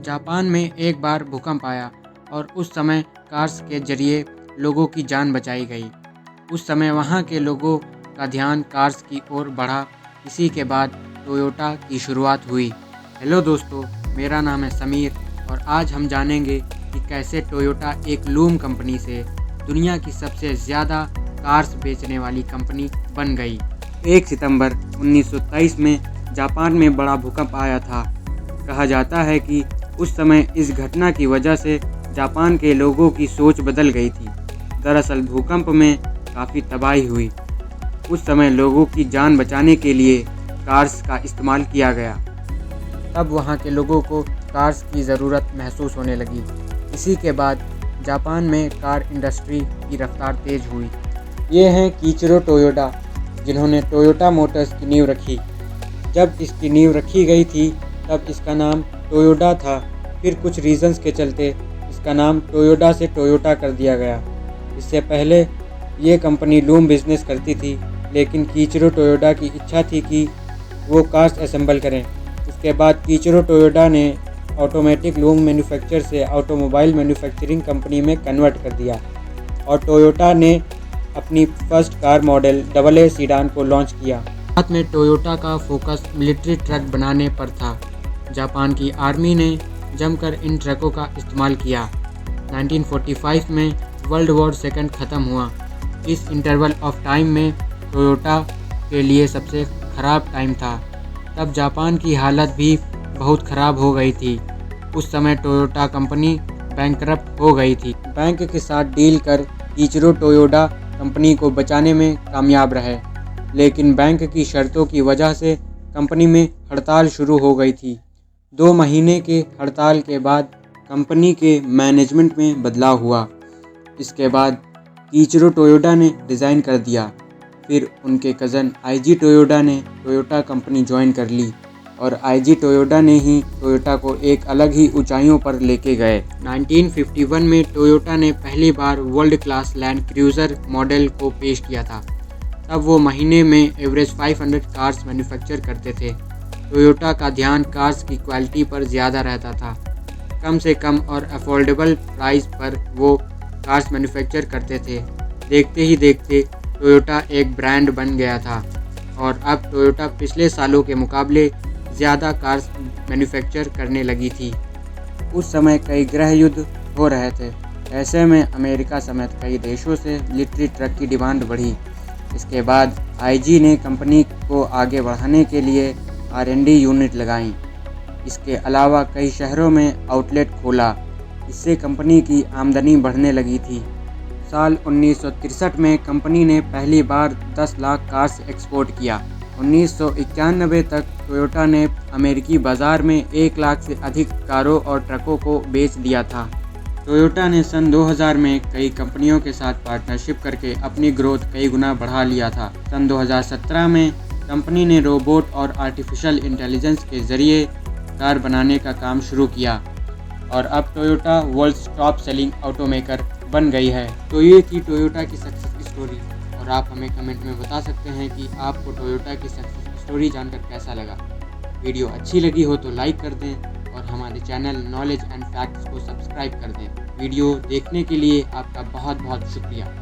Japan में एक बार भूकंप आया और उस समय कार्स के जरिए लोगों की जान बचाई गई। उस समय वहाँ के लोगों का ध्यान कार्स की ओर बढ़ा। इसी के बाद टोयोटा की शुरुआत हुई। हेलो दोस्तों, मेरा नाम है समीर और आज हम जानेंगे कि कैसे टोयोटा एक लूम कंपनी से दुनिया की सबसे ज़्यादा कार्स बेचने वाली कंपनी बन गई। 1 सितंबर 1923 में जापान में बड़ा भूकंप आया था। कहा जाता है कि उस समय इस घटना की वजह से जापान के लोगों की सोच बदल गई थी। दरअसल भूकंप में काफ़ी तबाही हुई। उस समय लोगों की जान बचाने के लिए कार्स का इस्तेमाल किया गया। तब वहाँ के लोगों को कार्स की ज़रूरत महसूस होने लगी। इसी के बाद जापान में कार इंडस्ट्री की रफ्तार तेज़ हुई। ये हैं कीचिरो टोयोडा, जिन्होंने टोयोटा मोटर्स की नींव रखी। जब इसकी नींव रखी गई थी तब इसका नाम टोयोडा था। फिर कुछ रीजंस के चलते इसका नाम टोयोडा से टोयोटा कर दिया गया। इससे पहले ये कंपनी लूम बिजनेस करती थी, लेकिन कीचिरो टोयोडा की इच्छा थी कि वो कार्स असेंबल करें। इसके बाद कीचिरो टोयोडा ने ऑटोमेटिक लूम मैन्युफैक्चर से ऑटोमोबाइल मैन्युफैक्चरिंग कंपनी में कन्वर्ट कर दिया और टोयोटा ने अपनी first car model AA sedan को लॉन्च किया। बाद में टोयोटा का फोकस मिलिट्री ट्रक बनाने पर था। जापान की आर्मी ने जमकर इन ट्रकों का इस्तेमाल किया। 1945 में वर्ल्ड वॉर II ख़त्म हुआ। इस इंटरवल ऑफ टाइम में टोयोटा के लिए सबसे ख़राब टाइम था। तब जापान की हालत भी बहुत ख़राब हो गई थी। उस समय टोयोटा कंपनी बैंकरप्ट हो गई थी। बैंक के साथ डील कर कीचिरो टोयोडा कंपनी को बचाने में कामयाब रहे, लेकिन बैंक की शर्तों की वजह से कंपनी में हड़ताल शुरू हो गई थी। 2 महीने के हड़ताल के बाद कंपनी के मैनेजमेंट में बदलाव हुआ। इसके बाद कीचिरो टोयोडा ने डिज़ाइन कर दिया। फिर उनके कज़न आईजी टोयोडा ने टोयोटा कंपनी ज्वाइन कर ली और आईजी टोयोडा ने ही टोयोटा को एक अलग ही ऊंचाइयों पर लेके गए। 1951 में टोयोटा ने पहली बार world class Land Cruiser model को पेश किया था। तब वो महीने में एवरेज 500 कार्स मैन्युफैक्चर करते थे। टोयोटा का ध्यान कार्स की क्वालिटी पर ज़्यादा रहता था। कम से कम और अफोर्डेबल प्राइस पर वो कार्स मैन्युफैक्चर करते थे। देखते ही देखते टोयोटा एक ब्रांड बन गया था और अब टोयोटा पिछले सालों के मुकाबले ज़्यादा कार्स मैन्युफैक्चर करने लगी थी। उस समय कई गृह युद्ध हो रहे थे। ऐसे में अमेरिका समेत कई देशों से मिलिट्री ट्रक की डिमांड बढ़ी। इसके बाद आईजी ने कंपनी को आगे बढ़ाने के लिए R&D यूनिट लगाई। इसके अलावा कई शहरों में आउटलेट खोला। इससे कंपनी की आमदनी बढ़ने लगी थी। साल 1963 में कंपनी ने पहली बार 10 लाख कार्स एक्सपोर्ट किया। 1991 तक टोयोटा ने अमेरिकी बाज़ार में 1 लाख से अधिक कारों और ट्रकों को बेच दिया था। टोयोटा ने सन 2000 में कई कंपनियों के साथ पार्टनरशिप करके अपनी ग्रोथ कई गुना बढ़ा लिया था। सन 2017 में कंपनी ने रोबोट और आर्टिफिशियल इंटेलिजेंस के ज़रिए कार बनाने का काम शुरू किया और अब Toyota world's top selling automaker बन गई है। तो ये थी टोयोटा की सक्सेस स्टोरी और आप हमें कमेंट में बता सकते हैं कि आपको टोयोटा की सक्सेस स्टोरी जानकर कैसा लगा। वीडियो अच्छी लगी हो तो लाइक कर दें और हमारे चैनल नॉलेज एंड फैक्ट्स को सब्सक्राइब कर दें। वीडियो देखने के लिए आपका बहुत बहुत शुक्रिया।